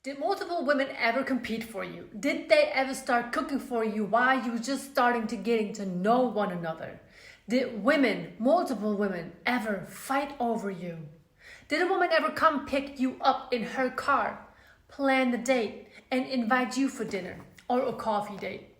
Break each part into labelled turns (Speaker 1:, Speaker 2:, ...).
Speaker 1: Did multiple women ever compete for you? Did they ever start cooking for you while you were just starting to getting to know one another? Did multiple women, ever fight over you? Did a woman ever come pick you up in her car, plan the date, and invite you for dinner or a coffee date?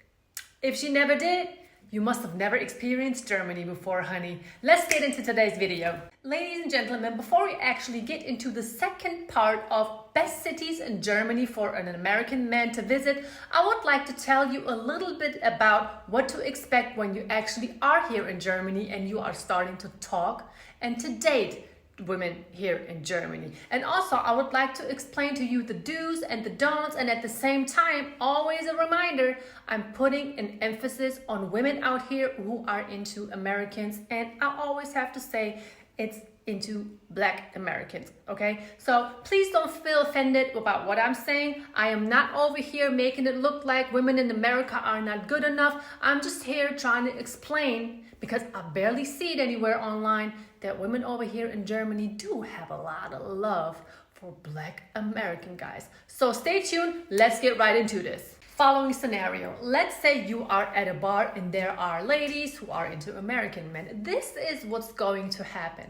Speaker 1: If she never did, you must have never experienced Germany before, honey. Let's get into today's video. Ladies and gentlemen, before we actually get into the second part of best cities in Germany for an American man to visit, I would like to tell you a little bit about what to expect when you actually are here in Germany and you are starting to talk and to date women here in Germany. And also, I would like to explain to you the do's and the don'ts, and at the same time, always a reminder, I'm putting an emphasis on women out here who are into Americans, and I always have to say it's into Black Americans, okay? So please don't feel offended about what I'm saying. I am not over here making it look like women in America are not good enough. I'm just here trying to explain, because I barely see it anywhere online, that women over here in Germany do have a lot of love for Black American guys. So stay tuned, let's get right into this. Following scenario, let's say you are at a bar and there are ladies who are into American men. This is what's going to happen.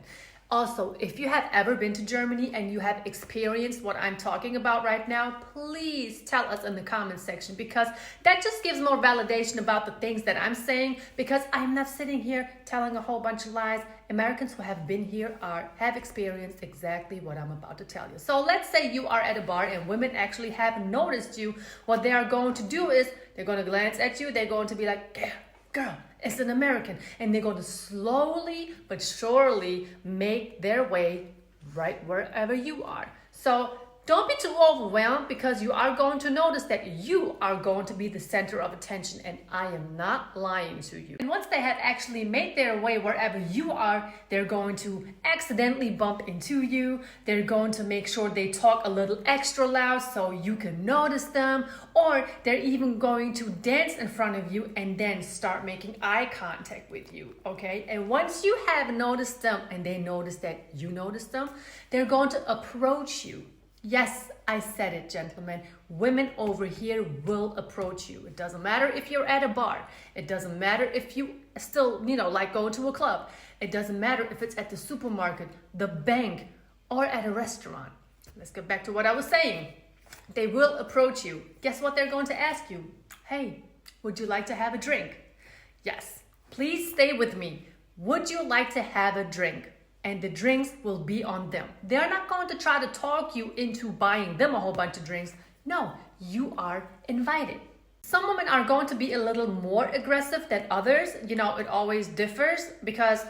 Speaker 1: Also, if you have ever been to Germany and you have experienced what I'm talking about right now, please tell us in the comment section, because that just gives more validation about the things that I'm saying, because I'm not sitting here telling a whole bunch of lies. Americans who have been here have experienced exactly what I'm about to tell you. So let's say you are at a bar and women actually have noticed you. What they are going to do is they're going to glance at you. They're going to be like, yeah, girl, it's an American. And they're going to slowly but surely make their way right wherever you are. So don't be too overwhelmed, because you are going to notice that you are going to be the center of attention, and I am not lying to you. And once they have actually made their way wherever you are, they're going to accidentally bump into you. They're going to make sure they talk a little extra loud so you can notice them, or they're even going to dance in front of you and then start making eye contact with you, okay? And once you have noticed them and they notice that you noticed them, they're going to approach you. Yes, I said it, gentlemen. Women over here will approach you. It doesn't matter if you're at a bar. It doesn't matter if you still, like going to a club. It doesn't matter if it's at the supermarket, the bank, or at a restaurant. Let's get back to what I was saying. They will approach you. Guess what they're going to ask you? Hey, would you like to have a drink? Yes, please stay with me. Would you like to have a drink? And the drinks will be on them. They're not going to try to talk you into buying them a whole bunch of drinks. No, you are invited. Some women are going to be a little more aggressive than others. It always differs, because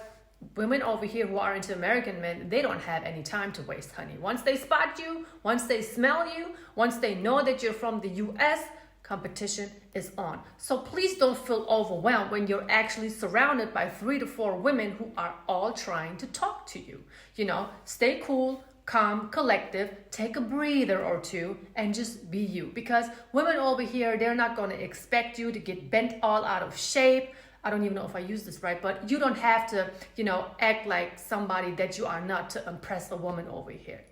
Speaker 1: women over here who are into American men, they don't have any time to waste, honey. Once they spot you, once they smell you, once they know that you're from the US, competition is on. So please don't feel overwhelmed when you're actually surrounded by 3 to 4 women who are all trying to talk to you. Stay cool, calm, collective, take a breather or two, and just be you. Because women over here, they're not going to expect you to get bent all out of shape. I don't even know if I use this right, but you don't have to, act like somebody that you are not to impress a woman over here.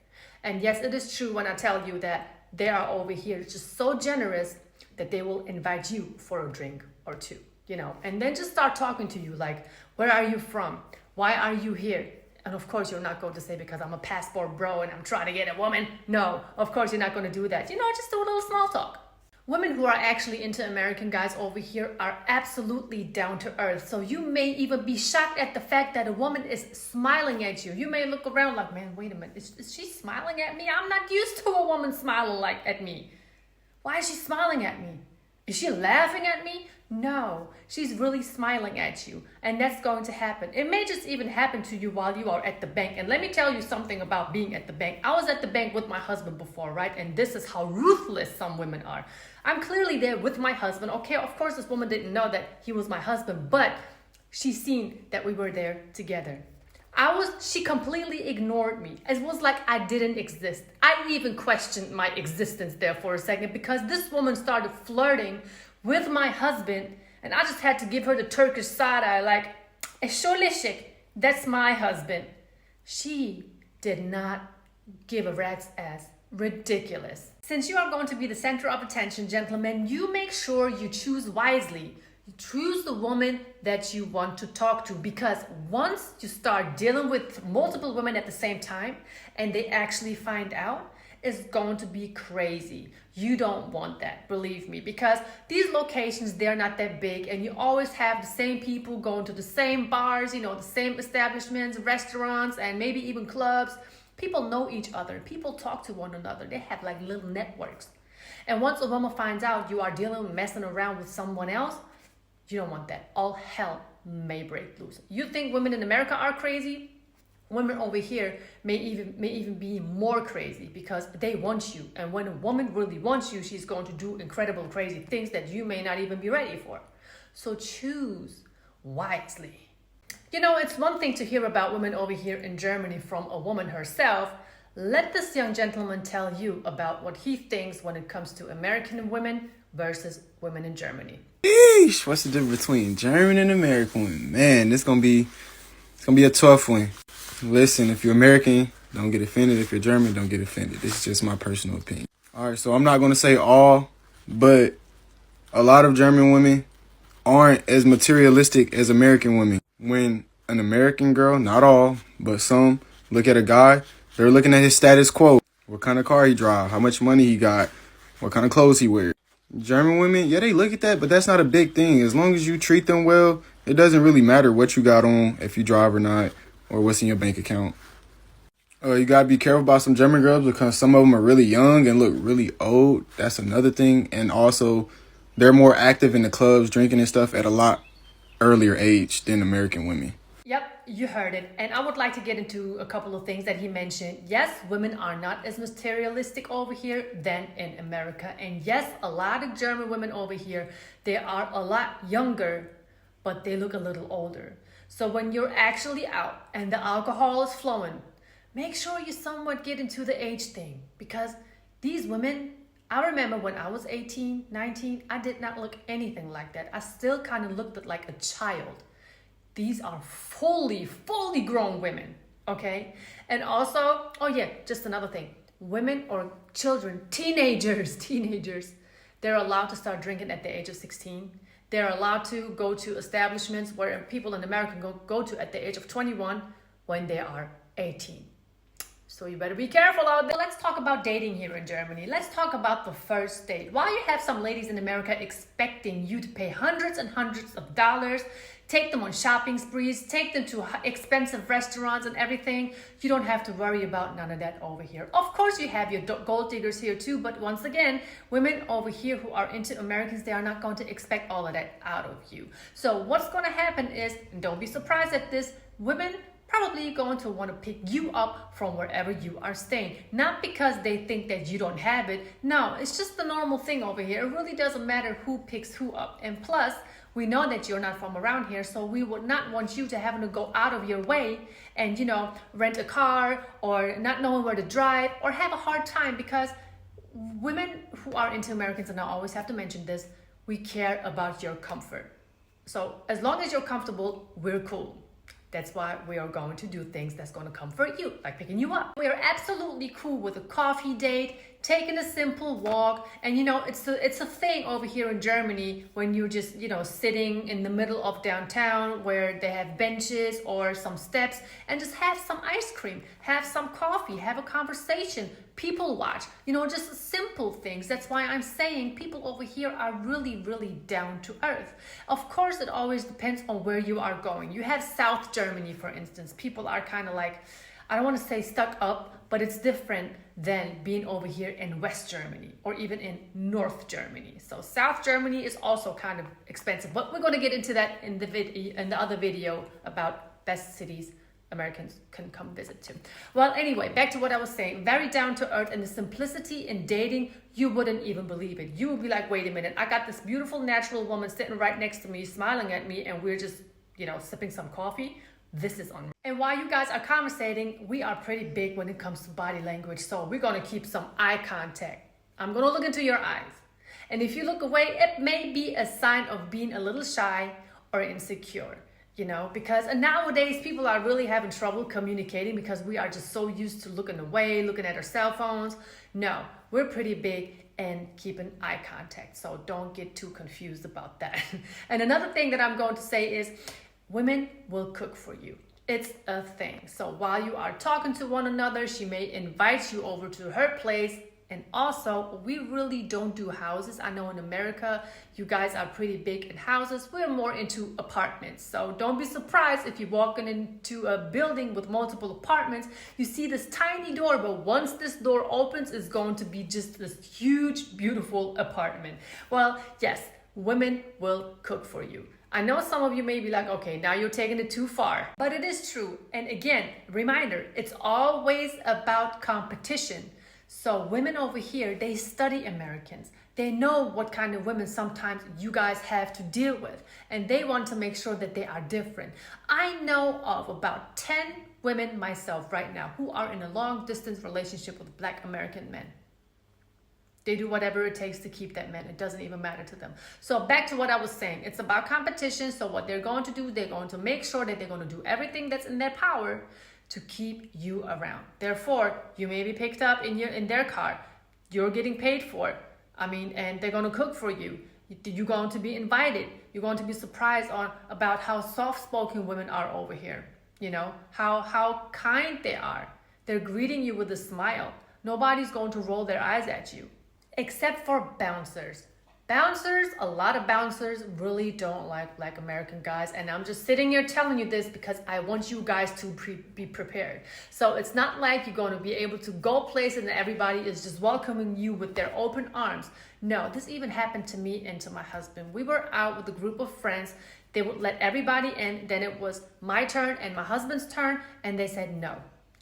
Speaker 1: And yes, it is true when I tell you that they are over here just so generous that they will invite you for a drink or two, and then just start talking to you like, where are you from? Why are you here? And of course, you're not going to say, because I'm a passport bro and I'm trying to get a woman. No, of course, you're not going to do that. Just do a little small talk. Women who are actually into American guys over here are absolutely down to earth. So you may even be shocked at the fact that a woman is smiling at you. You may look around like, man, wait a minute, is she smiling at me? I'm not used to a woman smiling at me. Why is she smiling at me? Is she laughing at me? No, she's really smiling at you. And that's going to happen. It may just even happen to you while you are at the bank. And let me tell you something about being at the bank. I was at the bank with my husband before, right? And this is how ruthless some women are. I'm clearly there with my husband. Okay, of course, this woman didn't know that he was my husband, but she seen that we were there together. She completely ignored me. It was like I didn't exist. I even questioned my existence there for a second, because this woman started flirting with my husband, and I just had to give her the Turkish side eye, like, Eşoleşik, that's my husband. She did not give a rat's ass. Ridiculous. Since you are going to be the center of attention, gentlemen, you make sure you choose wisely. You choose the woman that you want to talk to, because once you start dealing with multiple women at the same time and they actually find out, it's going to be crazy. You don't want that, believe me, because these locations, they're not that big and you always have the same people going to the same bars, the same establishments, restaurants, and maybe even clubs. People know each other. People talk to one another. They have like little networks. And once a woman finds out you are messing around with someone else, you don't want that. All hell may break loose. You think women in America are crazy? Women over here may even be more crazy, because they want you. And when a woman really wants you, she's going to do incredible, crazy things that you may not even be ready for. So choose wisely. It's one thing to hear about women over here in Germany from a woman herself. Let this young gentleman tell you about what he thinks when it comes to American women versus women in Germany.
Speaker 2: Eesh, what's the difference between German and American women? Man, it's gonna be a tough one. Listen, if you're American, don't get offended. If you're German, don't get offended. This is just my personal opinion. All right, so I'm not gonna say all, but a lot of German women aren't as materialistic as American women. When an American girl, not all, but some, look at a guy, they're looking at his status quo. What kind of car he drive, how much money he got, what kind of clothes he wears. German women, yeah, they look at that, but that's not a big thing. As long as you treat them well, it doesn't really matter what you got on, if you drive or not, or what's in your bank account. You gotta be careful about some German girls, because some of them are really young and look really old. That's another thing. And also, they're more active in the clubs, drinking and stuff at a lot earlier age than American women.
Speaker 1: Yep, you heard it. And I would like to get into a couple of things that he mentioned. Yes, women are not as materialistic over here than in America. And yes, a lot of German women over here, they are a lot younger, but they look a little older. So when you're actually out and the alcohol is flowing, make sure you somewhat get into the age thing, because these women, I remember when I was 18, 19, I did not look anything like that. I still kind of looked like a child. These are fully grown women, okay? And also, oh yeah, just another thing. Women or children, teenagers, they're allowed to start drinking at the age of 16. They're allowed to go to establishments where people in America go to at the age of 21 when they are 18. So you better be careful out there. Let's talk about dating here in Germany. Let's talk about the first date. While you have some ladies in America expecting you to pay hundreds and hundreds of dollars, take them on shopping sprees, take them to expensive restaurants and everything, you don't have to worry about none of that over here. Of course, you have your gold diggers here too, but once again, women over here who are into Americans, they are not going to expect all of that out of you. So what's going to happen is, and don't be surprised at this, women probably going to want to pick you up from wherever you are staying. Not because they think that you don't have it. No, it's just the normal thing over here. It really doesn't matter who picks who up. And plus, we know that you're not from around here, so we would not want you to having to go out of your way and, rent a car or not knowing where to drive or have a hard time, because women who are into Americans, and I always have to mention this, we care about your comfort. So as long as you're comfortable, we're cool. That's why we are going to do things that's going to comfort you, like picking you up. We are absolutely cool with a coffee date, taking a simple walk. And it's a thing over here in Germany when you're just, sitting in the middle of downtown where they have benches or some steps, and just have some ice cream, have some coffee, have a conversation, people watch, just simple things. That's why I'm saying people over here are really, really down to earth. Of course, it always depends on where you are going. You have South Germany, for instance. People are kind of like, I don't want to say stuck up, but it's different than being over here in West Germany or even in North Germany. So South Germany is also kind of expensive, but we're going to get into that in the other video about best cities Americans can come visit too. Well, anyway, back to what I was saying. Very down to earth, and the simplicity in dating, you wouldn't even believe it. You would be like, wait a minute, I got this beautiful natural woman sitting right next to me, smiling at me, and we're just, sipping some coffee. This is on. And while you guys are conversating, we are pretty big when it comes to body language. So we're going to keep some eye contact. I'm going to look into your eyes. And if you look away, it may be a sign of being a little shy or insecure. because nowadays people are really having trouble communicating because we are just so used to looking away, looking at our cell phones. No, we're pretty big and keeping eye contact. So don't get too confused about that. And another thing that I'm going to say is women will cook for you. It's a thing. So while you are talking to one another, she may invite you over to her place. And also, we really don't do houses. I know in America, you guys are pretty big in houses. We're more into apartments. So don't be surprised if you're walking into a building with multiple apartments, you see this tiny door, but once this door opens, it's going to be just this huge, beautiful apartment. Well, yes, women will cook for you. I know some of you may be like, okay, now you're taking it too far, but it is true. And again, reminder, it's always about competition. So women over here, they study Americans. They know what kind of women sometimes you guys have to deal with, and they want to make sure that they are different. I know of about 10 women myself right now who are in a long distance relationship with Black American men. They do whatever it takes to keep that man. It doesn't even matter to them. So back to what I was saying. It's about competition. So what they're going to do, they're going to make sure that they're going to do everything that's in their power to keep you around. Therefore, you may be picked up in their car. You're getting paid for it. And they're going to cook for you. You're going to be invited. You're going to be surprised about how soft-spoken women are over here. How kind they are. They're greeting you with a smile. Nobody's going to roll their eyes at you, except for bouncers. A lot of bouncers really don't like Black American guys, and I'm just sitting here telling you this because I want you guys to be prepared. So it's not like you're going to be able to go places and everybody is just welcoming you with their open arms. No, this even happened to me and to my husband. We were out with a group of friends. They would let everybody in. Then it was my turn and my husband's turn, and they said no.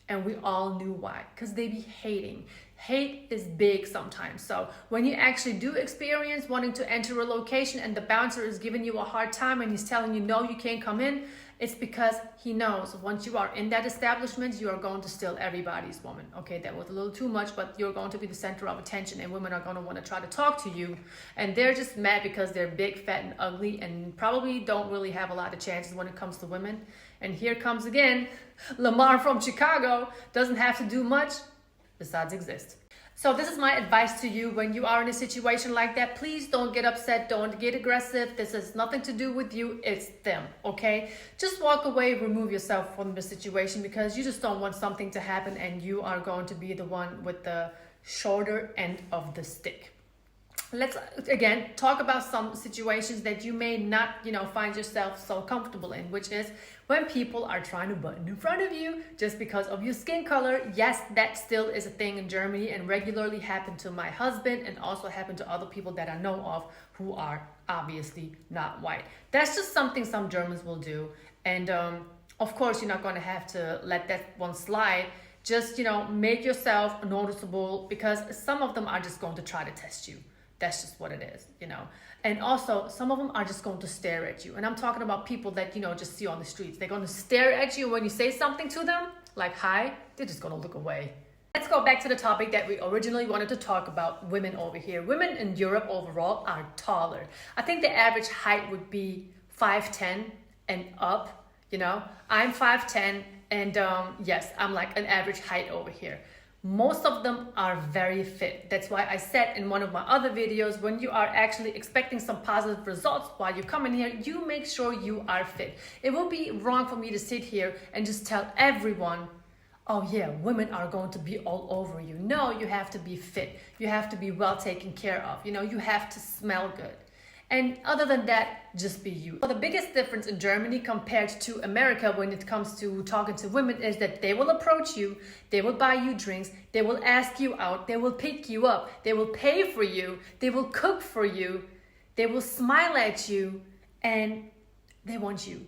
Speaker 1: And we all knew why, because they be hating. Hate is big sometimes. So when you actually do experience wanting to enter a location and the bouncer is giving you a hard time and he's telling you, no, you can't come in, it's because he knows once you are in that establishment, you are going to steal everybody's woman. Okay, that was a little too much, but you're going to be the center of attention and women are going to want to try to talk to you. And they're just mad because they're big, fat, and ugly and probably don't really have a lot of chances when it comes to women. And here comes again, Lamar from Chicago doesn't have to do much besides exist. So this is my advice to you when you are in a situation like that. Please don't get upset. Don't get aggressive. This has nothing to do with you. It's them, okay? Just walk away, remove yourself from the situation because you just don't want something to happen and you are going to be the one with the shorter end of the stick. Let's again talk about some situations that you may not, find yourself so comfortable in, which is when people are trying to button in front of you just because of your skin color. Yes, that still is a thing in Germany and regularly happened to my husband and also happened to other people that I know of who are obviously not white. That's just something some Germans will do. And of course, you're not going to have to let that one slide. Just, make yourself noticeable because some of them are just going to try to test you. That's just what it is, And also, some of them are just going to stare at you. And I'm talking about people that, just see on the streets. They're going to stare at you when you say something to them, like hi, they're just going to look away. Let's go back to the topic that we originally wanted to talk about, women over here. Women in Europe overall are taller. I think the average height would be 5'10" and up, I'm 5'10", and yes, I'm like an average height over here. Most of them are very fit. That's why I said in one of my other videos, when you are actually expecting some positive results while you come in here, you make sure you are fit. It would be wrong for me to sit here and just tell everyone, oh yeah, women are going to be all over you. No, you have to be fit. You have to be well taken care of. You have to smell good. And other than that, just be you. The biggest difference in Germany compared to America when it comes to talking to women is that they will approach you, they will buy you drinks, they will ask you out, they will pick you up, they will pay for you, they will cook for you, they will smile at you, and they want you.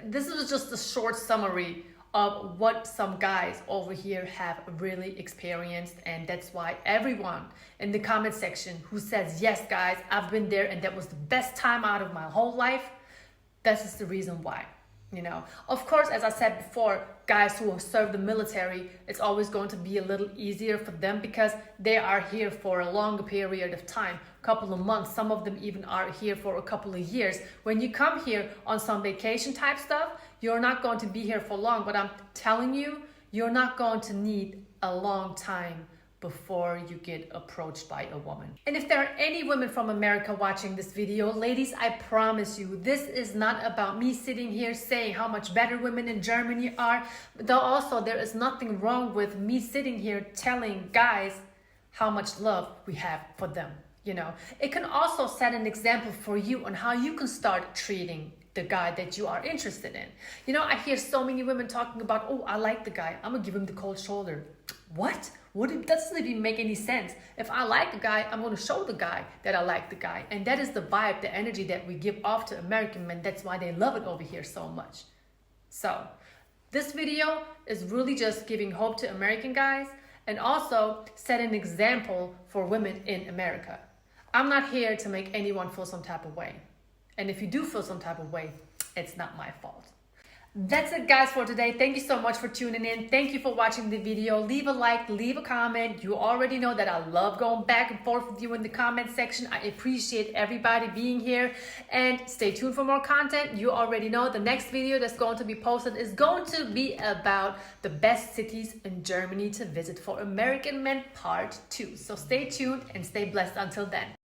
Speaker 1: This is just a short summary of what some guys over here have really experienced, and that's why everyone in the comment section who says, yes guys, I've been there and that was the best time out of my whole life, this is the reason why. You know, of course, as I said before, guys who serve the military, it's always going to be a little easier for them because they are here for a longer period of time, a couple of months. Some of them even are here for a couple of years. When you come here on some vacation type stuff, you're not going to be here for long. But I'm telling you, you're not going to need a long time before you get approached by a woman. And if there are any women from America watching this video, ladies, I promise you, this is not about me sitting here saying how much better women in Germany are. Though also there is nothing wrong with me sitting here telling guys how much love we have for them. You know, it can also set an example for you on how you can start treating the guy that you are interested in. You know, I hear so many women talking about, oh, I like the guy, I'm gonna give him the cold shoulder. What? That doesn't even make any sense. If I like the guy, I'm going to show the guy that I like the guy. And that is the vibe, the energy that we give off to American men. That's why they love it over here so much. So this video is really just giving hope to American guys and also set an example for women in America. I'm not here to make anyone feel some type of way. And if you do feel some type of way, it's not my fault. That's it, guys, for today. Thank you so much for tuning in. Thank you for watching the video. Leave a like, leave a comment. You already know that I love going back and forth with you in the comment section. I appreciate everybody being here, and stay tuned for more content. You already know the next video that's going to be posted is going to be about the best cities in Germany to visit for American men part 2. So stay tuned and stay blessed until then.